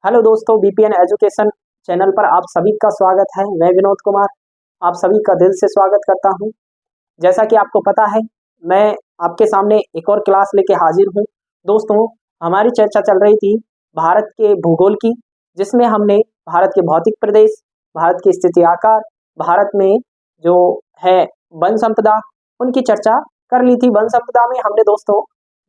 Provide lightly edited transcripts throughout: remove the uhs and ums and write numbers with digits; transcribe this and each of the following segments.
Hello दोस्तों, BPN education channel पर आप सभी का स्वागत है। मैं विनोद कुमार आप सभी का दिल से स्वागत करता हूं। जैसा कि आपको पता है, मैं आपके सामने एक और क्लास लेके हाजिर हूं। दोस्तों, हमारी चर्चा चल रही थी भारत के भूगोल की, जिसमें हमने भारत के भौतिक प्रदेश, भारत की स्थिति आकार, भारत में जो है वन संपदा, उनकी चर्चा कर ली थी। वन संपदा में हमने दोस्तों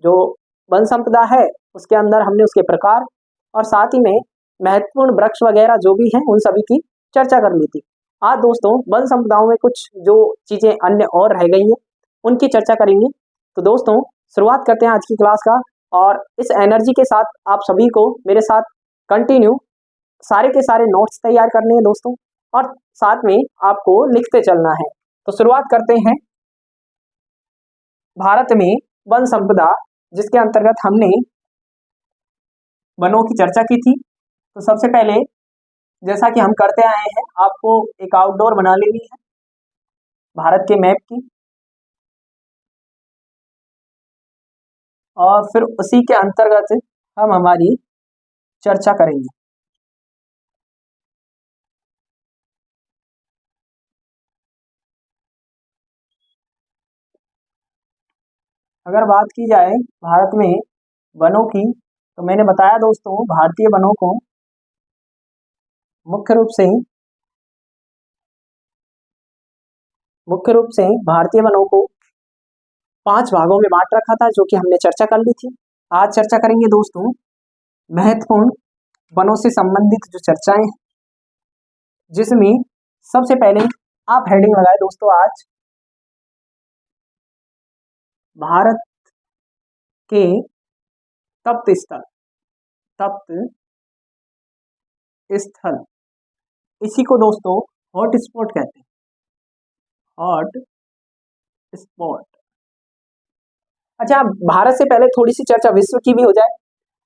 जो वन संपदा है उसके अंदर हमने उसके प्रकार और साथ ही में महत्वपूर्ण वृक्ष वगैरह जो भी हैं उन सभी की चर्चा कर ली थी। आज दोस्तों वन संपदाओं में कुछ जो चीजें अन्य और रह गई हैं उनकी चर्चा करेंगे। तो दोस्तों शुरुआत करते हैं आज की क्लास का, और इस एनर्जी के साथ आप सभी को मेरे साथ कंटिन्यू सारे के सारे नोट्स तैयार करने हैं दोस्तों, और साथ में आपको लिखते चलना है। तो शुरुआत करते हैं भारत में वन संपदा, जिसके अंतर्गत हमने वनों की चर्चा की थी। तो सबसे पहले जैसा कि हम करते आए हैं, आपको एक आउटडोर बना लेनी है भारत के मैप की, और फिर उसी के अंतर्गत हम हमारी चर्चा करेंगे। अगर बात की जाए भारत में वनों की, तो मैंने बताया दोस्तों भारतीय वनों को मुख्य रूप से भारतीय वनों को 5 भागों में बांट रखा था, जो कि हमने चर्चा कर ली थी। आज चर्चा करेंगे दोस्तों महत्वपूर्ण वनों से संबंधित जो चर्चाएं हैं, जिसमें सबसे पहले आप हेडिंग लगाए दोस्तों आज भारत के तप्त स्थल, इसी को दोस्तों हॉट स्पॉट कहते हैं। Hot spot. अच्छा, भारत से पहले थोड़ी सी चर्चा विश्व की भी हो जाए।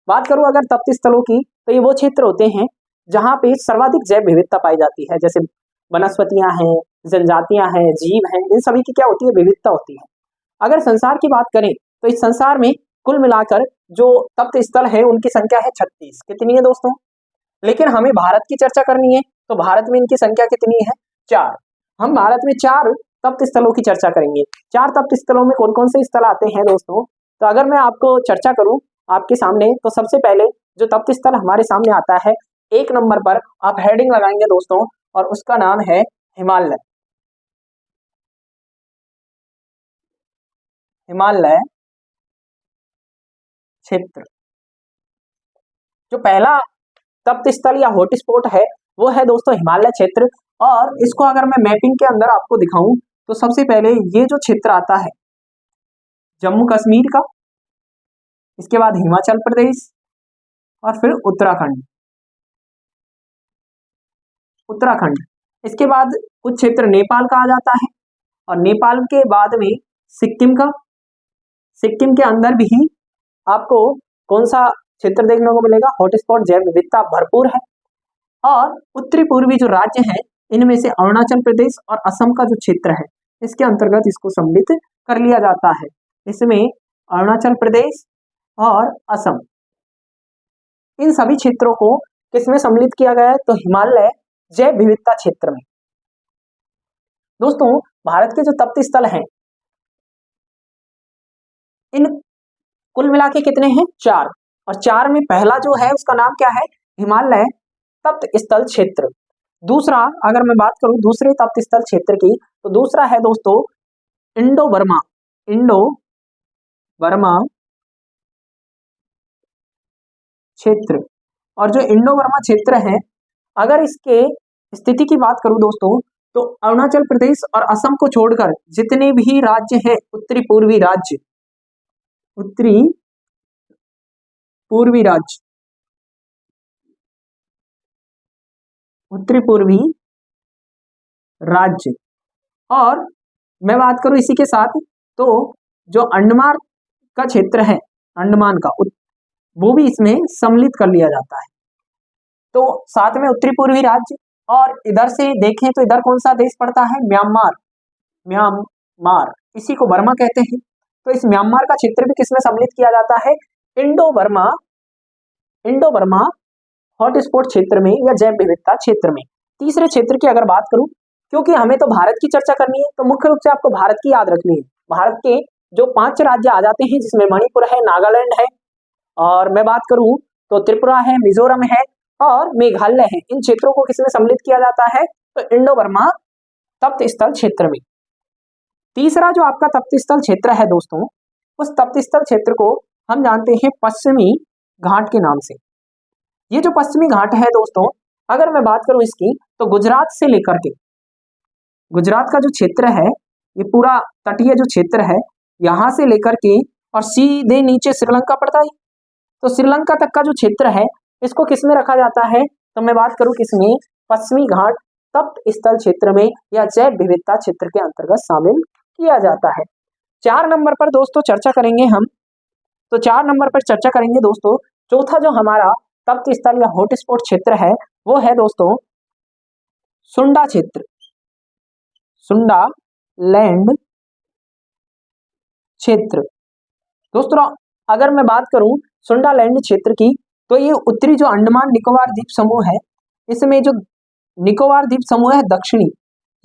बात करूं अगर तप्त स्थलों की, तो ये वो क्षेत्र होते हैं जहां पे सर्वाधिक जैव विविधता पाई जाती है, जैसे वनस्पतियां हैं, जनजातियां हैं, जीव हैं, इन सभी की क्या होती है, विविधता होती है। अगर संसार की बात करें तो इस संसार में कुल मिलाकर जो तप्त स्थल है उनकी संख्या है 36। कितनी है दोस्तों? लेकिन हमें भारत की चर्चा करनी है, तो भारत में इनकी संख्या कितनी है? 4। हम भारत में 4 तप्त स्थलों की चर्चा करेंगे। 4 तप्त स्थलों में कौन कौन से स्थल आते हैं दोस्तों? तो अगर मैं आपको चर्चा करूं आपके सामने, तो सबसे पहले जो तप्त स्थल हमारे सामने आता है, 1 नंबर पर आप हेडिंग लगाएंगे दोस्तों, और उसका नाम है हिमालय। हिमालय क्षेत्र। जो पहला तप्त स्थल या हॉटस्पॉट है वो है दोस्तों हिमालय क्षेत्र। और इसको अगर मैं मैपिंग के अंदर आपको दिखाऊं, तो सबसे पहले ये जो क्षेत्र आता है जम्मू कश्मीर का, इसके बाद हिमाचल प्रदेश, और फिर उत्तराखंड। इसके बाद कुछ क्षेत्र नेपाल का आ जाता है, और नेपाल के बाद में सिक्किम का। सिक्किम के अंदर भी आपको कौन सा क्षेत्र देखने को मिलेगा? हॉटस्पॉट, जैव विविधता भरपूर है। और उत्तरी पूर्वी जो राज्य है, इनमें से अरुणाचल प्रदेश और असम का जो क्षेत्र है, इसके अंतर्गत इसको सम्मिलित कर लिया जाता है। इसमें अरुणाचल प्रदेश और असम, इन सभी क्षेत्रों को किसमें सम्मिलित किया गया है? तो हिमालय जैव विविधता क्षेत्र में। दोस्तों भारत के जो तप्त स्थल हैं, इन कुल मिला के कितने हैं? 4। और 4 में पहला जो है उसका नाम क्या है? हिमालय तप्त स्थल क्षेत्र। दूसरा, अगर मैं बात करूं दूसरे तप्त स्थल क्षेत्र की, तो दूसरा है दोस्तों इंडो बर्मा क्षेत्र। और जो इंडो बर्मा क्षेत्र है, अगर इसके स्थिति की बात करूं दोस्तों, तो अरुणाचल प्रदेश और असम को छोड़कर जितने भी राज्य हैं, उत्तरी पूर्वी राज्य और मैं बात करूं इसी के साथ, तो जो अंडमान का क्षेत्र है, अंडमान का, वो भी इसमें सम्मिलित कर लिया जाता है। तो साथ में उत्तरी पूर्वी राज्य, और इधर से देखें तो इधर कौन सा देश पड़ता है? म्यांमार, इसी को बर्मा कहते हैं। तो इस म्यांमार का क्षेत्र भी किसमें सम्मिलित किया जाता है? इंडो बर्मा हॉटस्पॉट क्षेत्र में या जैव विविधता क्षेत्र में। तीसरे क्षेत्र की अगर बात करूं, क्योंकि हमें तो भारत की चर्चा करनी है तो मुख्य रूप से आपको भारत की याद रखनी है। भारत के जो 5 राज्य आ जाते हैं जिसमें मणिपुर है, नागालैंड है, और मैं बात करूं तो त्रिपुरा है, मिजोरम है और मेघालय है। इन क्षेत्रों को किसमें सम्मिलित किया जाता है? तो इंडो बर्मा तप्त स्थल क्षेत्र में। तीसरा जो आपका तप्त स्थल क्षेत्र है दोस्तों, उस तप्त स्थल क्षेत्र को हम जानते हैं पश्चिमी घाट के नाम से। ये जो पश्चिमी घाट है दोस्तों, अगर मैं बात करूं इसकी, तो गुजरात से लेकर के, गुजरात का जो क्षेत्र है, ये पूरा तटीय जो क्षेत्र है, यहां से लेकर के और सीधे नीचे श्रीलंका पड़ता है। तो श्रीलंका तक का जो क्षेत्र है, इसको किसमें रखा जाता है? तो मैं बात करूं किसमें? पश्चिमी घाट तप्त स्थल क्षेत्र में या जैव विविधता क्षेत्र के अंतर्गत शामिल किया जाता है। 4 नंबर पर दोस्तों चर्चा करेंगे हम, तो 4 नंबर पर चर्चा करेंगे दोस्तों, चौथा जो हमारा तप्त स्थल या हॉटस्पॉट क्षेत्र है वो है दोस्तों सुंडा क्षेत्र, सुंडा लैंड क्षेत्र। दोस्तों अगर मैं बात करूं सुंडा लैंड क्षेत्र की, तो ये उत्तरी जो अंडमान निकोबार द्वीप समूह है, इसमें जो निकोबार द्वीप समूह है दक्षिणी,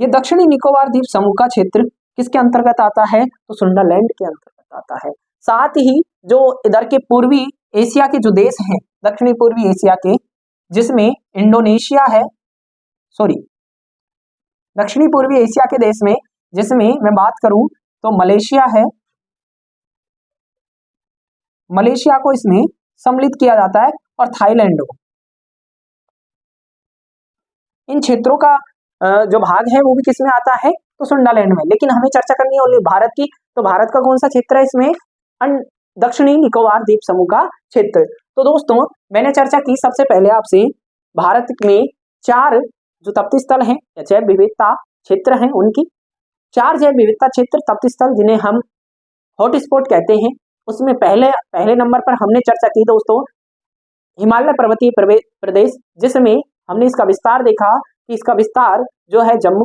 ये दक्षिणी निकोबार द्वीप समूह का क्षेत्र किसके अंतर्गत आता है? तो सुंडा लैंड के अंतर्गत आता है। साथ ही जो इधर के पूर्वी एशिया के जो देश हैं, दक्षिणी पूर्वी एशिया के, जिसमें इंडोनेशिया है, सॉरी दक्षिणी पूर्वी एशिया के देश में, जिसमें मैं बात करूं तो मलेशिया है, मलेशिया को इसमें सम्मिलित किया जाता है और थाईलैंड को। इन क्षेत्रों का जो भाग है वो भी किसमें आता है? तो सुंडालैंड में। लेकिन हमें चर्चा करनी है ओनली भारत की, तो भारत का कौन सा क्षेत्र है इसमें? दक्षिणी निकोबार द्वीप समूह का क्षेत्र। तो दोस्तों मैंने चर्चा की सबसे पहले आपसे भारत में 4 जो तप्त स्थल हैं या जैव विविधता क्षेत्र हैं, उनकी 4 जैव विविधता क्षेत्र तप्त स्थल जिन्हें हम हॉटस्पॉट कहते हैं, उसमें पहले नंबर पर हमने चर्चा की दोस्तों हिमालय पर्वतीय प्रदेश, जिसमें हमने इसका विस्तार देखा कि इसका विस्तार जो है जम्मू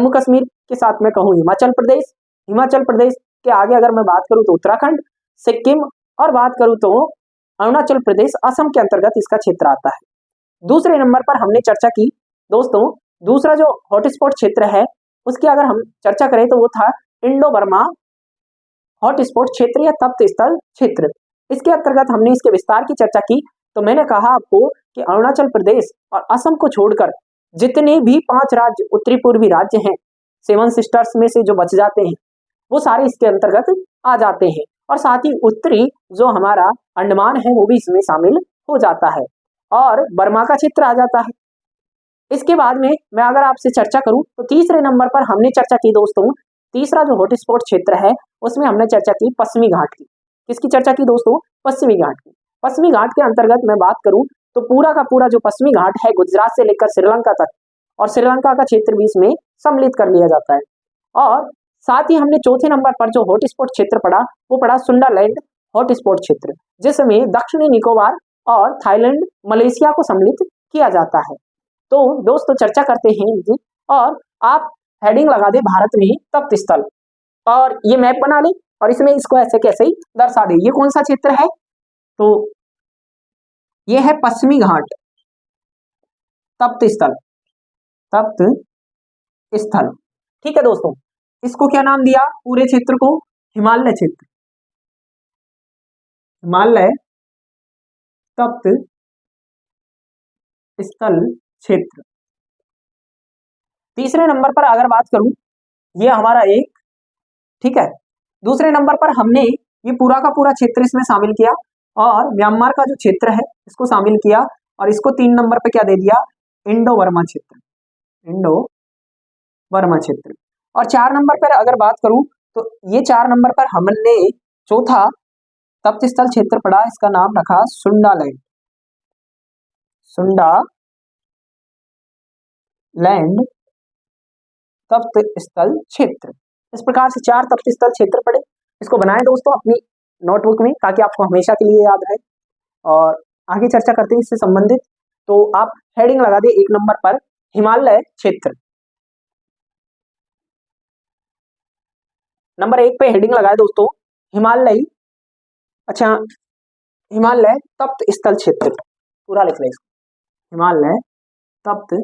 कश्मीर के साथ में कहूँ हिमाचल प्रदेश के आगे अगर मैं बात करूं तो उत्तराखंड, सिक्किम और बात करूं तो अरुणाचल प्रदेश, असम के अंतर्गत इसका क्षेत्र आता है। दूसरे नंबर पर हमने चर्चा की दोस्तों, दूसरा जो हॉटस्पॉट क्षेत्र है उसकी अगर हम चर्चा करें तो वो था इंडो बर्मा हॉटस्पॉट क्षेत्र या तप्त स्थल क्षेत्र। इसके अंतर्गत हमने इसके विस्तार की चर्चा की। तो मैंने कहा आपको कि अरुणाचल प्रदेश और असम को छोड़कर जितने भी 5 राज्य उत्तरी पूर्वी राज्य हैं, 7 सिस्टर्स में से जो बच जाते हैं, वो सारे इसके अंतर्गत आ जाते हैं। और साथ ही उत्तरी जो हमारा अंडमान है वो भी इसमें शामिल हो जाता है और बर्मा का क्षेत्र आ जाता है। इसके बाद में मैं अगर आपसे चर्चा करूं तो तीसरे नंबर पर हमने चर्चा की दोस्तों, तीसरा जो हॉटस्पॉट क्षेत्र है उसमें हमने चर्चा की पश्चिमी घाट की। किसकी चर्चा की दोस्तों? पश्चिमी घाट की। पश्चिमी घाट के अंतर्गत मैं बात करूं तो पूरा का पूरा जो पश्चिमी घाट है गुजरात से लेकर श्रीलंका तक, और श्रीलंका का क्षेत्र भी इसमें सम्मिलित कर लिया जाता है। और साथ ही हमने चौथे नंबर पर जो हॉटस्पॉट क्षेत्र पढ़ा वो पढ़ा सुंडालैंड हॉटस्पॉट क्षेत्र, जिसमें दक्षिणी निकोबार और थाईलैंड, मलेशिया को सम्मिलित किया जाता है। तो दोस्तों चर्चा करते हैं इनकी, और आप हेडिंग लगा दे भारत में तप्त स्थल, और ये मैप बना ले और इसमें इसको ऐसे कैसे ही दर्शा दे। ये कौन सा क्षेत्र है? तो ये है पश्चिमी घाट तप्त स्थल। ठीक है दोस्तों, इसको क्या नाम दिया पूरे क्षेत्र को? हिमालय क्षेत्र, हिमालय तप्त स्थल क्षेत्र। तीसरे नंबर पर अगर बात करूं, ये हमारा एक, ठीक है। दूसरे नंबर पर हमने ये पूरा का पूरा क्षेत्र इसमें शामिल किया और म्यांमार का जो क्षेत्र है इसको शामिल किया, और इसको 3 नंबर पे क्या दे दिया? इंडो बर्मा क्षेत्र, इंडो बर्मा क्षेत्र। और 4 नंबर पर अगर बात करूं तो ये 4 नंबर पर हमने चौथा तप्त स्थल क्षेत्र पढ़ा, इसका नाम रखा सुंडालैंड, सुंडालैंड तप्त स्थल क्षेत्र। इस प्रकार से 4 तप्त स्थल क्षेत्र पढ़े। इसको बनाएं दोस्तों अपनी नोटबुक में ताकि आपको हमेशा के लिए याद रहे। और आगे चर्चा करते हैं इससे संबंधित। तो आप हेडिंग लगा दे 1 नंबर पर हिमालय क्षेत्र। नंबर 1 पे हेडिंग लगाए दोस्तों हिमालय तप्त स्थल क्षेत्र। पूरा लिख लें इसको, हिमालय तप्त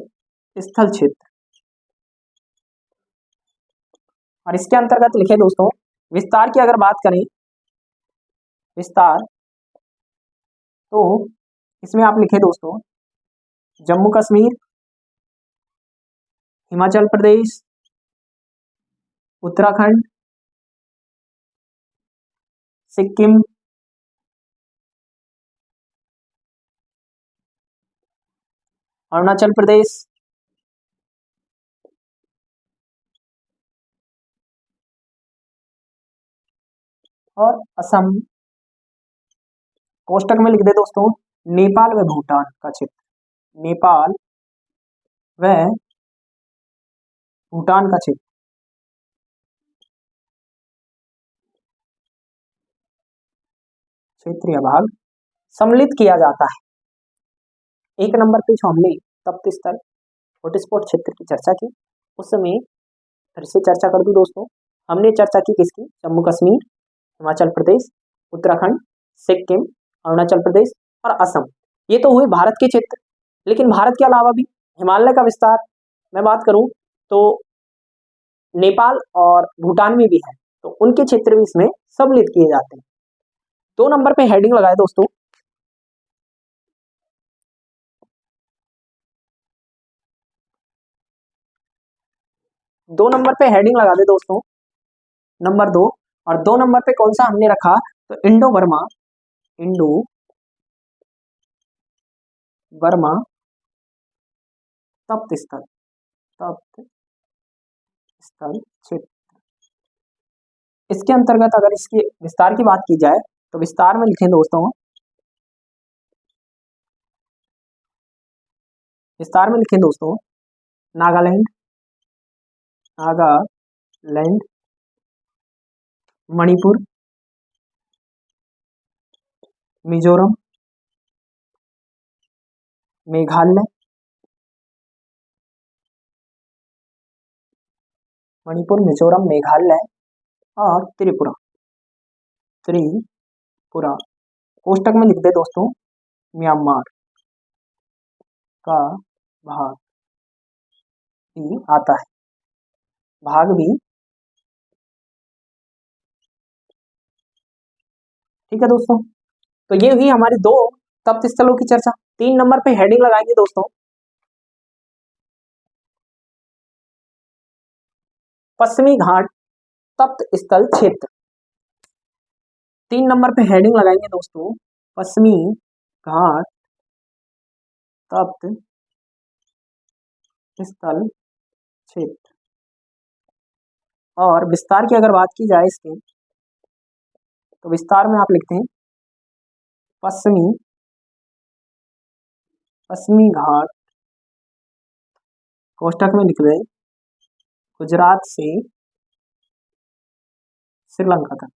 स्थल क्षेत्र। और इसके अंतर्गत लिखे दोस्तों, विस्तार की अगर बात करें, विस्तार, तो इसमें आप लिखे दोस्तों जम्मू कश्मीर, हिमाचल प्रदेश, उत्तराखंड, सिक्किम, अरुणाचल प्रदेश, और असम। कोष्टक में लिख दे दोस्तों नेपाल व भूटान का क्षेत्र, नेपाल व भूटान का क्षेत्र। क्षेत्रीय भाग सम्मिलित किया जाता है। एक नंबर पे जो हमने तप्त स्थल हॉटस्पॉट क्षेत्र की चर्चा की, उस समय फिर से चर्चा कर दूं दोस्तों, हमने चर्चा की किसकी, जम्मू कश्मीर, हिमाचल प्रदेश, उत्तराखंड, सिक्किम, अरुणाचल प्रदेश और असम। ये तो हुए भारत के क्षेत्र, लेकिन भारत के अलावा भी हिमालय का विस्तार मैं बात करूं तो नेपाल और भूटान में भी है, तो उनके क्षेत्र भी इसमें सम्मिलित किए जाते हैं। 2 नंबर पे हेडिंग लगाए दोस्तों, दो नंबर पे हेडिंग लगा दे दोस्तों, नंबर 2। और 2 नंबर पे कौन सा हमने रखा, तो इंडो बर्मा, इंडो बर्मा तप्त स्थल, तप्त स्थल क्षेत्र। इसके अंतर्गत अगर इसके विस्तार की बात की जाए, तो विस्तार में लिखें दोस्तों, विस्तार में लिखें दोस्तों नागालैंड, नागालैंड, मणिपुर, मिजोरम, मेघालय, मणिपुर, मिजोरम, मेघालय और त्रिपुरा, त्रिपुरा। कोष्टक में लिख दे दोस्तों म्यांमार का भाग भी आता है, भाग भी, ठीक है दोस्तों। तो ये हुई हमारी 2 तप्त स्थलों की चर्चा। 3 नंबर पे हेडिंग लगाएंगे दोस्तों पश्चिमी घाट तप्त स्थल क्षेत्र। 3 नंबर पे हेडिंग लगाएंगे दोस्तों पश्चिमी घाट तप्त स्थल क्षेत्र। और विस्तार की अगर बात की जाए इसके, तो विस्तार में आप लिखते हैं पश्चिमी, पश्चिमी घाट, कोष्टक में लिख दे गुजरात से श्रीलंका तक।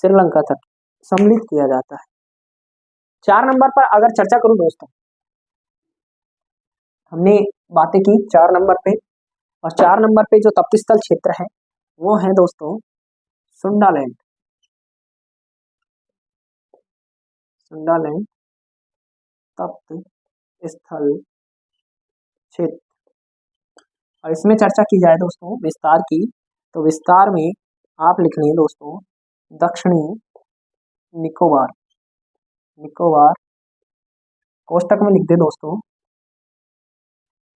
श्रीलंका तक सम्मिलित किया जाता है। 4 नंबर पर अगर चर्चा करूं दोस्तों, हमने बातें की 4 नंबर पे, और 4 नंबर पे जो तप्त स्थल क्षेत्र है वो है दोस्तों सुंडालैंड, सुंडालैंड तप्त स्थल क्षेत्र। और इसमें चर्चा की जाए दोस्तों विस्तार की, तो विस्तार में आप लिख लें दोस्तों दक्षिणी निकोबार, निकोबार। कोष्टक में लिख दे दोस्तों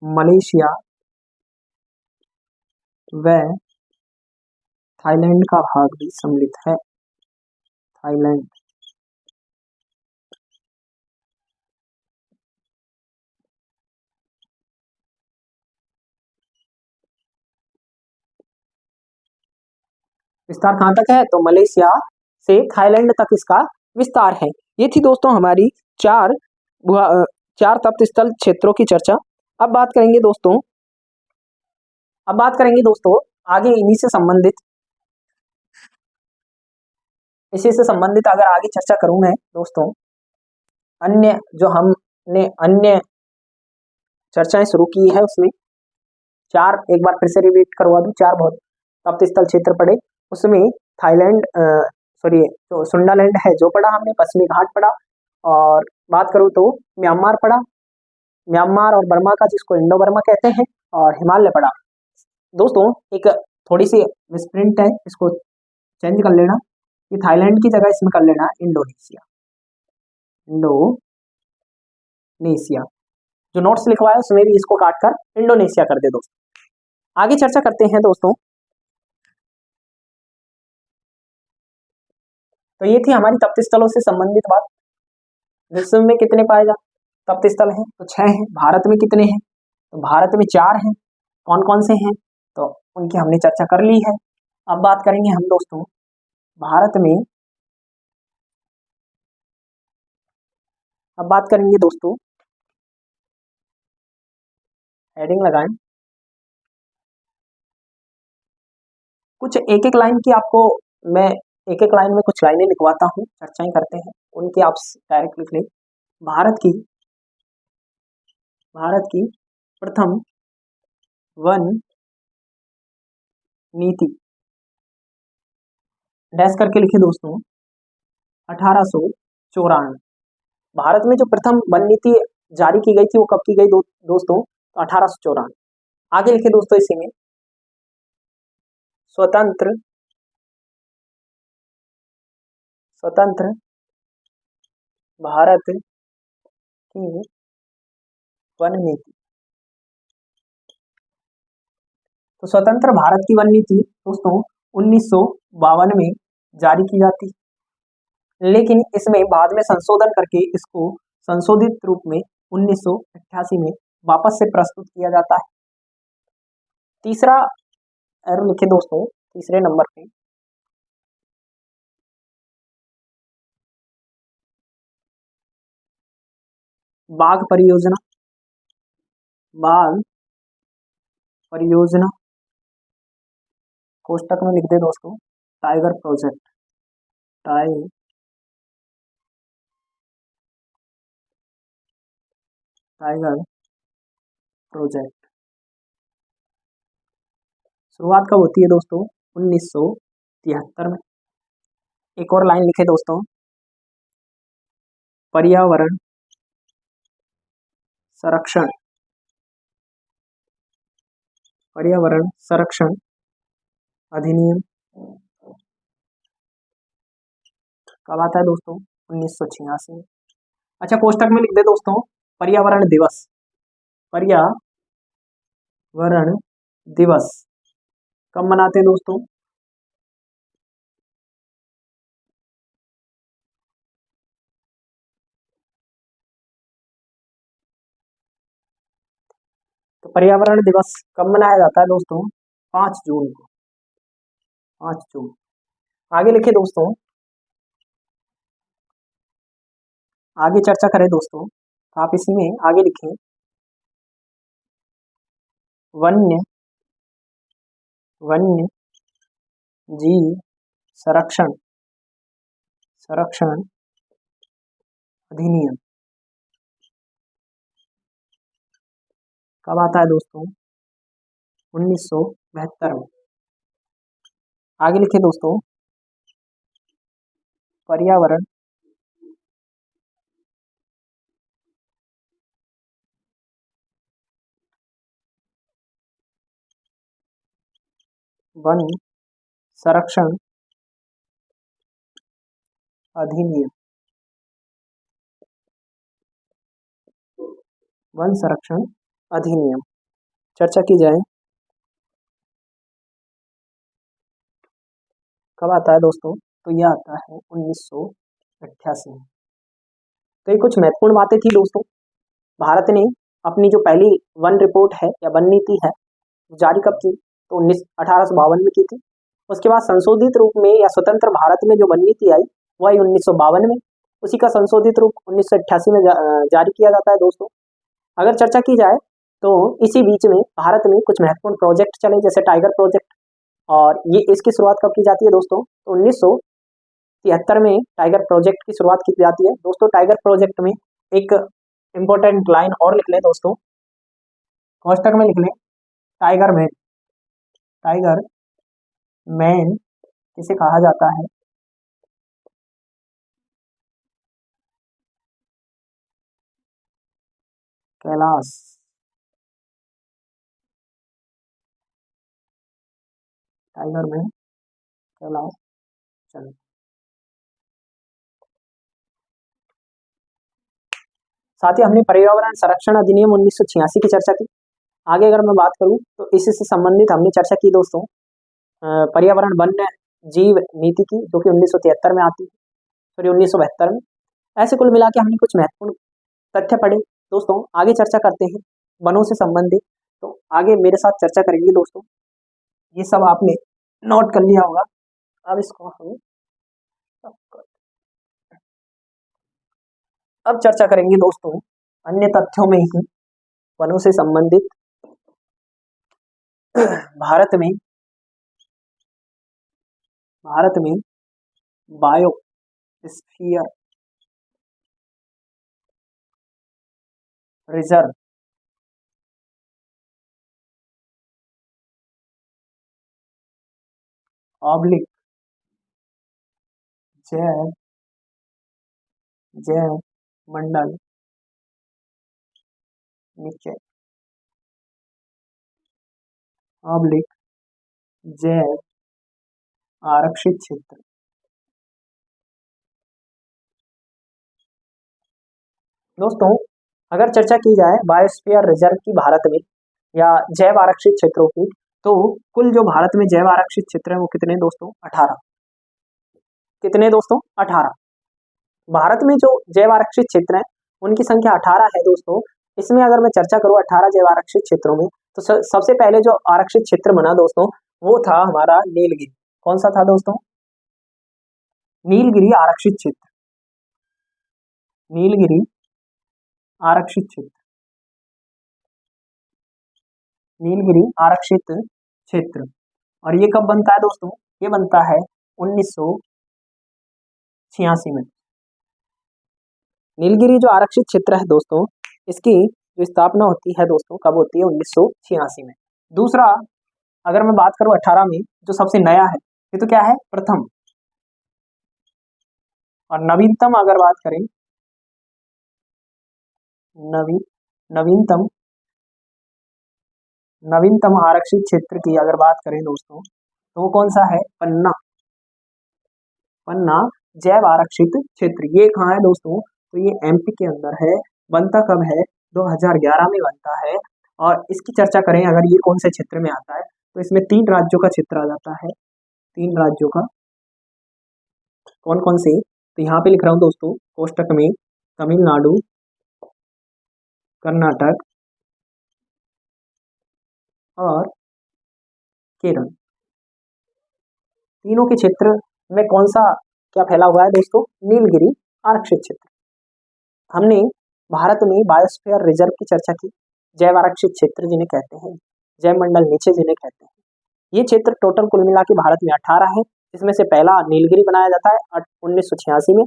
मलेशिया व थाईलैंड का भाग भी सम्मिलित है, थाईलैंड। विस्तार कहाँ तक है, तो मलेशिया से थाईलैंड तक इसका विस्तार है। ये थी दोस्तों हमारी 4 तप्त स्थल क्षेत्रों की चर्चा। अब बात करेंगे दोस्तों, अब बात करेंगे दोस्तों आगे इन्हीं से संबंधित, इसी से संबंधित अगर आगे चर्चा करूं मैं दोस्तों, अन्य जो हमने अन्य चर्चाएं शुरू की है उसमें 4 एक बार फिर से रिपीट करवा दूं, 4 बहुत तप्त स्थल क्षेत्र पड़े, उसमें थाईलैंड, सॉरी, तो सुंडालैंड है जो पढ़ा हमने, पश्चिमी घाट पढ़ा। और बात करूँ तो म्यांमार पढ़ा, म्यांमार और बर्मा का जिसको इंडो बर्मा कहते हैं, और हिमालय पढ़ा। दोस्तों एक थोड़ी सी मिसप्रिंट है, इसको चेंज कर लेना, ये थाईलैंड की जगह इसमें कर लेना इंडोनेशिया, इंडोनेशिया। जो नोट्स लिखवाया उसमें भी इसको काट कर इंडोनेशिया कर दे दोस्तों। आगे चर्चा करते हैं दोस्तों। तो ये थी हमारी तप्त स्थलों से संबंधित बात। विश्व में कितने पाए जाते तप्त स्थल हैं? तो 6 हैं। भारत में कितने हैं? तो भारत में 4 हैं। कौन कौन से हैं? तो उनकी हमने चर्चा कर ली है। अब बात करेंगे हम दोस्तों भारत में, अब बात करेंगे दोस्तों, हेडिंग लगाएं, कुछ एक एक लाइन की आपको मैं एक एक लाइन में कुछ लाइनें लिखवाता हूँ, चर्चाएं करते हैं उनकी, आप डायरेक्ट लिख लें। भारत की प्रथम वन नीति, डैश करके लिखे दोस्तों, 1894। भारत में जो प्रथम वन नीति जारी की गई थी वो कब की गई दोस्तों? तो 1894। आगे लिखे दोस्तों इसी में, स्वतंत्र भारत की वन नीति। तो स्वतंत्र भारत की वन नीति दोस्तों 1952 में जारी की जाती, लेकिन इसमें बाद में संशोधन करके इसको संशोधित रूप में 1988 में वापस से प्रस्तुत किया जाता है। तीसरा एरो लिखे दोस्तों, तीसरे नंबर पे, बाघ परियोजना, कोष्टक में लिख दे दोस्तों, टाइगर प्रोजेक्ट, टाइगर प्रोजेक्ट। शुरुआत कब होती है दोस्तों? 1973 में। एक और लाइन लिखे दोस्तों, पर्यावरण संरक्षण अधिनियम कब आता है दोस्तों? 1986 में। अच्छा, कोष्टक में लिख दे दोस्तों, पर्यावरण दिवस कब मनाते हैं दोस्तों? तो पर्यावरण दिवस कब मनाया जाता है दोस्तों? 5 जून को, 5 जून। आगे लिखे दोस्तों, आगे चर्चा करें दोस्तों, आप इसी में आगे लिखें, वन्य जीव संरक्षण अधिनियम कब आता है दोस्तों? 1972 में। आगे लिखे दोस्तों, पर्यावरण वन संरक्षण अधिनियम, वन संरक्षण अधिनियम चर्चा की जाए कब आता है दोस्तों? तो यह आता है 1988 में। तो ये कुछ महत्वपूर्ण बातें थी दोस्तों। भारत ने अपनी जो पहली वन रिपोर्ट है या वन नीति है जारी कब की? तो 1852 में की थी। उसके बाद संशोधित रूप में या स्वतंत्र भारत में जो वन नीति आई वो आई 1952 में। उसी का संशोधित रूप 1988 में जारी किया जाता है दोस्तों। अगर चर्चा की जाए तो इसी बीच में भारत में कुछ महत्वपूर्ण प्रोजेक्ट चले, जैसे टाइगर प्रोजेक्ट, और ये इसकी शुरुआत कब की जाती है दोस्तों? तो 1973 में टाइगर प्रोजेक्ट की शुरुआत की जाती है दोस्तों। टाइगर प्रोजेक्ट में एक इम्पोर्टेंट लाइन और लिख लें दोस्तों, कोष्टक में लिख लें, टाइगर मैन किसे कहा जाता है? कैलाश। टाइगर में कैलाश। चलो, साथ ही हमने पर्यावरण संरक्षण अधिनियम 1986 की चर्चा की। आगे अगर मैं बात करूं तो इसी से संबंधित हमने चर्चा की दोस्तों पर्यावरण वन्य जीव नीति की, जो कि 1973 में आती है, सॉरी 1972 में। ऐसे कुल मिला के हमने कुछ महत्वपूर्ण तथ्य पढ़े दोस्तों। आगे चर्चा करते हैं वनों से संबंधित, तो आगे मेरे साथ चर्चा करेंगे दोस्तों। ये सब आपने नोट कर लिया होगा। अब इसको हम अब चर्चा करेंगे दोस्तों अन्य तथ्यों में ही वनों से संबंधित। भारत में बायोस्फीयर रिजर्व ऑब्लिक जैव जैव मंडल नीचे ऑब्लिक जैव आरक्षित क्षेत्र। दोस्तों अगर चर्चा की जाए बायोस्फीयर रिजर्व की भारत में या जैव आरक्षित क्षेत्रों की, तो कुल जो भारत में जैव आरक्षित क्षेत्र है वो कितने दोस्तों? 18। कितने दोस्तों? 18। भारत में जो जैव आरक्षित क्षेत्र है उनकी संख्या 18 है दोस्तों। इसमें अगर मैं चर्चा करूं 18 जैव आरक्षित क्षेत्रों में, तो सबसे पहले जो आरक्षित क्षेत्र बना दोस्तों वो था हमारा नीलगिरी। कौन सा था दोस्तों? नीलगिरी आरक्षित क्षेत्र। नीलगिरी आरक्षित क्षेत्र। नीलगिरी आरक्षित क्षेत्र। और ये कब बनता है दोस्तों? ये बनता है 1986 में। नीलगिरी जो आरक्षित क्षेत्र है दोस्तों, इसकी जो स्थापना होती है दोस्तों कब होती है? 1986 में। दूसरा अगर मैं बात करूं 18 में, जो सबसे नया है ये तो क्या है? प्रथम। और नवीनतम अगर बात करें, नवीनतम नवीनतम आरक्षित क्षेत्र की अगर बात करें दोस्तों, तो वो कौन सा है? पन्ना। पन्ना जैव आरक्षित क्षेत्र। ये कहाँ है दोस्तों? तो ये एमपी के अंदर है। बनता कब है? 2011 में बनता है। और इसकी चर्चा करें अगर ये कौन से क्षेत्र में आता है, तो इसमें 3 राज्यों का क्षेत्र आ जाता है। 3 राज्यों का। कौन कौन से? तो यहाँ पे लिख रहा हूँ दोस्तों कोष्टक में, तमिलनाडु, कर्नाटक और केरल। तीनों के क्षेत्र में कौन सा क्या फैला हुआ है दोस्तों? नीलगिरी आरक्षित क्षेत्र। हमने भारत में बायोस्फीयर रिजर्व की चर्चा की, जैव आरक्षित क्षेत्र जिन्हें कहते हैं, जैव मंडल नीचे जिन्हें कहते हैं। ये क्षेत्र टोटल कुल मिला के भारत में 18 है। इसमें से पहला नीलगिरी बनाया जाता है 1986 में,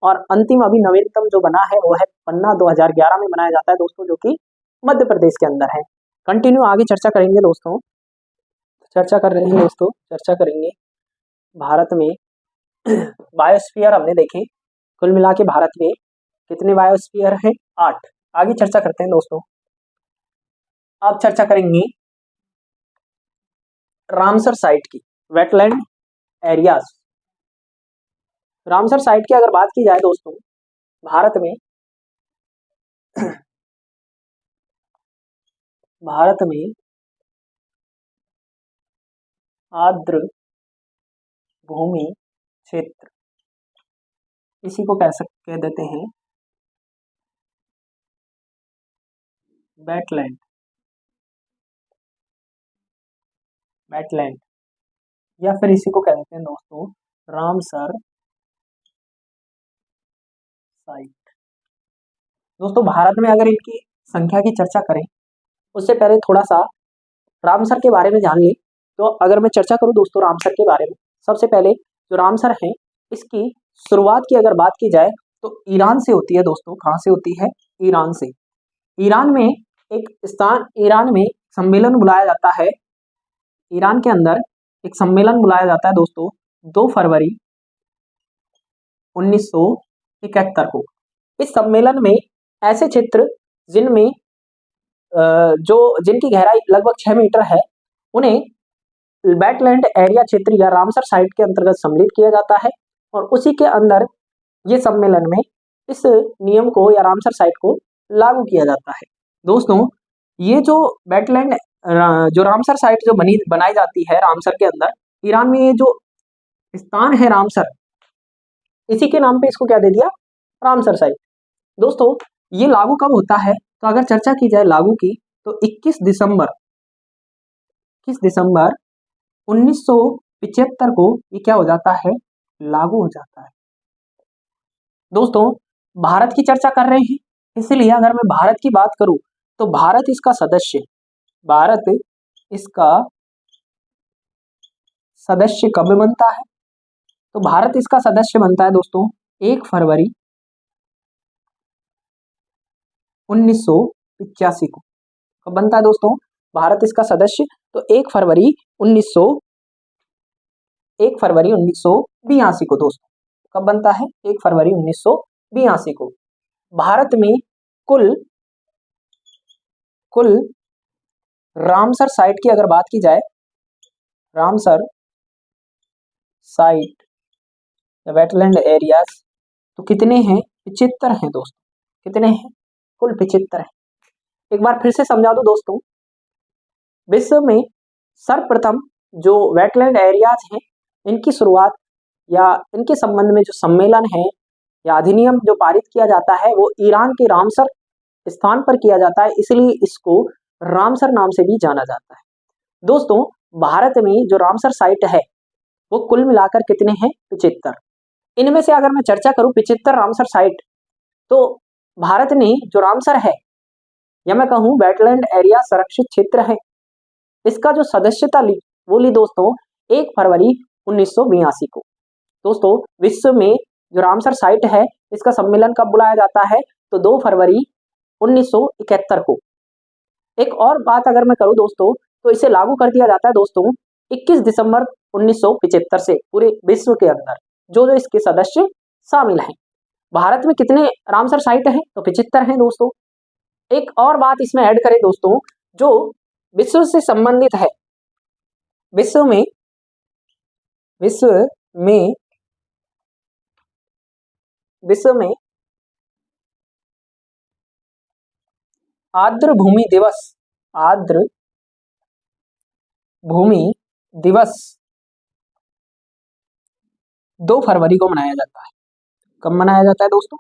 और अंतिम अभी नवीनतम जो बना है वो है पन्ना, 2011 में बनाया जाता है दोस्तों, जो कि मध्य प्रदेश के अंदर है। कंटिन्यू आगे चर्चा करेंगे दोस्तों। चर्चा कर रहे हैं दोस्तों, चर्चा करेंगे भारत में बायोस्फीयर हमने देखे। कुल मिला के भारत में कितने बायोस्फीयर हैं? 8। आगे चर्चा करते हैं दोस्तों। अब चर्चा करेंगे रामसर साइट की, वेटलैंड एरियाज। रामसर साइट की अगर बात की जाए दोस्तों, भारत में आर्द्र भूमि क्षेत्र, इसी को कह देते हैं वेटलैंड। या फिर इसी को कह देते हैं दोस्तों रामसर साइट। दोस्तों भारत में अगर इनकी संख्या की चर्चा करें उससे पहले थोड़ा सा रामसर के बारे में जान लें। तो अगर मैं चर्चा करूं दोस्तों रामसर के बारे में, सबसे पहले जो रामसर है इसकी शुरुआत की अगर बात की जाए तो ईरान से होती है दोस्तों। कहाँ से होती है? ईरान से। ईरान में ईरान में सम्मेलन बुलाया जाता है। ईरान के अंदर एक सम्मेलन बुलाया जाता है दोस्तों, 2 फरवरी 1971 को। इस सम्मेलन में ऐसे क्षेत्र जिनमें जिनकी गहराई लगभग 6 मीटर है, उन्हें वेटलैंड एरिया क्षेत्र या रामसर साइट के अंतर्गत सम्मिलित किया जाता है और उसी के अंदर ये सम्मेलन में इस नियम को या रामसर साइट को लागू किया जाता है। दोस्तों, ये जो वेटलैंड जो रामसर साइट जो बनाई जाती है रामसर के अंदर, ईरान में ये जो स्थान है रामसर, इसी के नाम पे इसको क्या दे दिया, रामसर साइट। दोस्तों, ये लागू कब होता है, तो अगर चर्चा की जाए लागू की, तो 21 दिसंबर 1975 को ये क्या हो जाता है, लागू हो जाता है। दोस्तों, भारत की चर्चा कर रहे हैं, इसलिए अगर मैं भारत की बात करूं तो भारत इसका सदस्य कब बनता है, तो भारत इसका सदस्य बनता है दोस्तों 1 फरवरी 1985 को। कब बनता है दोस्तों भारत इसका सदस्य, तो 1 फरवरी 1982 को। दोस्तों, कब बनता है, 1 फरवरी 1982 को। भारत में कुल रामसर साइट की अगर बात की जाए, रामसर साइट या वेटलैंड एरियाज, तो कितने हैं, 75 हैं दोस्तों। कितने हैं, कुल 75 हैं। एक बार फिर से समझा दो दोस्तों, विश्व में सर्वप्रथम जो वेटलैंड एरियाज हैं, इनकी शुरुआत या इनके संबंध में जो सम्मेलन है या अधिनियम जो पारित किया जाता है, वो ईरान के रामसर स्थान पर किया जाता है, इसलिए इसको रामसर नाम से भी जाना जाता है। दोस्तों, भारत में जो रामसर साइट है वो कुल मिलाकर कितने हैं, 75। इनमें से अगर मैं चर्चा करूं 75 रामसर साइट, तो भारत ने जो रामसर है या मैं कहूं वेटलैंड एरिया संरक्षित क्षेत्र है, इसका जो सदस्यता ली वो ली दोस्तों 1 फरवरी 1982 को। दोस्तों, विश्व में जो रामसर साइट है इसका सम्मेलन कब बुलाया जाता है, तो 2 फरवरी 1971 को। एक और बात अगर मैं करूं दोस्तों, तो इसे लागू कर दिया जाता है दोस्तों 21 दिसंबर 1975 से पूरे विश्व के अंदर जो इसके सदस्य शामिल हैं। भारत में कितने रामसर साइट हैं, तो 75 हैं दोस्तों। एक और बात इसमें ऐड करें दोस्तों, जो विश्व से संबंधित है, विश्व में आर्द्र भूमि दिवस 2 फरवरी को मनाया जाता है। कब मनाया जाता है दोस्तों,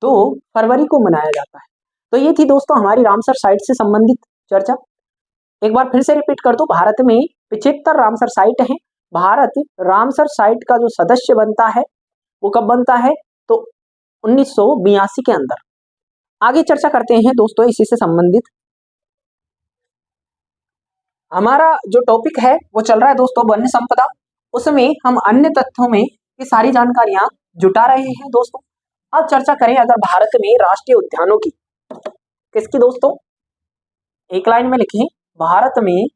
2 फरवरी को मनाया जाता है। तो ये थी दोस्तों हमारी रामसर साइट से संबंधित चर्चा। एक बार फिर से रिपीट कर दो, भारत में 75 रामसर साइट हैं। भारत रामसर साइट का जो सदस्य बनता है वो कब बनता है, तो 1982 के अंदर। आगे चर्चा करते हैं दोस्तों इसी से संबंधित। हमारा जो टॉपिक है वो चल रहा है दोस्तों वन्य संपदा। उसमें हम अन्य तथ्यों में ये सारी जानकारियां जुटा रहे हैं दोस्तों। अब चर्चा करें अगर भारत में राष्ट्रीय उद्यानों की, किसकी दोस्तों, एक लाइन में लिखें, भारत में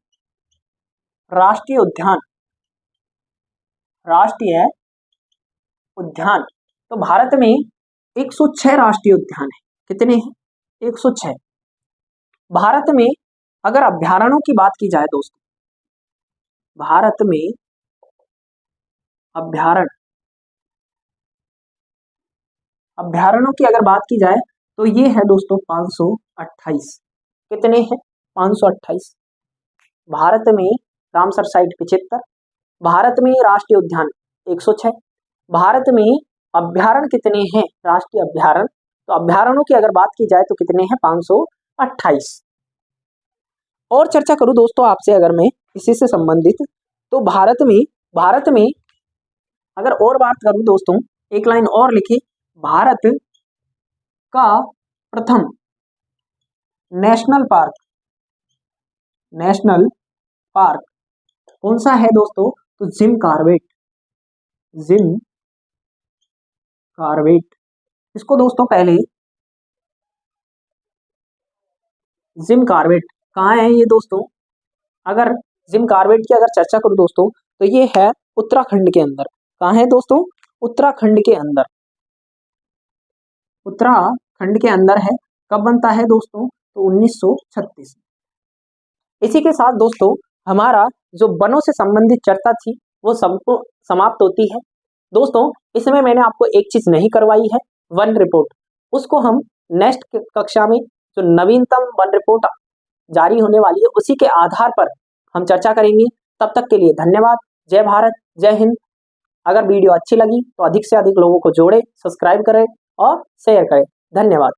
राष्ट्रीय उद्यान। तो भारत में 106 राष्ट्रीय उद्यान है। कितने हैं, 106। भारत में अगर अभ्यारण्यों की बात की जाए दोस्तों, भारत में अभ्यारण्यों की अगर बात की जाए तो ये है दोस्तों 528। कितने हैं, 528। भारत में रामसर साइट 75, भारत में राष्ट्रीय उद्यान 106, भारत में अभ्यारण्य कितने हैं, राष्ट्रीय अभ्यारण्य, तो अभ्यारण्यों की अगर बात की जाए तो कितने हैं, 528। और चर्चा करूं दोस्तों आपसे अगर मैं इसी से संबंधित, तो भारत में अगर और बात करूं दोस्तों, एक लाइन और लिखिए, भारत का प्रथम नेशनल पार्क कौन सा है दोस्तों, तो जिम कार्बेट। इसको दोस्तों पहले जिम कार्बेट कहाँ है ये दोस्तों, अगर जिम कार्बेट की अगर चर्चा करूं दोस्तों, तो ये है उत्तराखंड के अंदर। कहाँ है दोस्तों? उत्तराखंड के अंदर। उत्तराखंड के अंदर है। कब बनता है दोस्तों? तो 1936। इसी के साथ दोस्तों हमारा जो वनों से संबंधित चर्चा थी वो सबको समाप्त होती है। दोस्तों इसमें मैंने आपको एक चीज नहीं करवाई है, वन रिपोर्ट। उसको हम नेक्स्ट कक्षा में जो नवीनतम वन रिपोर्ट जारी होने वाली है उसी के आधार पर हम चर्चा करेंगे। तब तक के लिए धन्यवाद। जय भारत, जय हिंद। अगर वीडियो अच्छी लगी तो अधिक से अधिक लोगों को जोड़े, सब्सक्राइब करें और शेयर करें। धन्यवाद।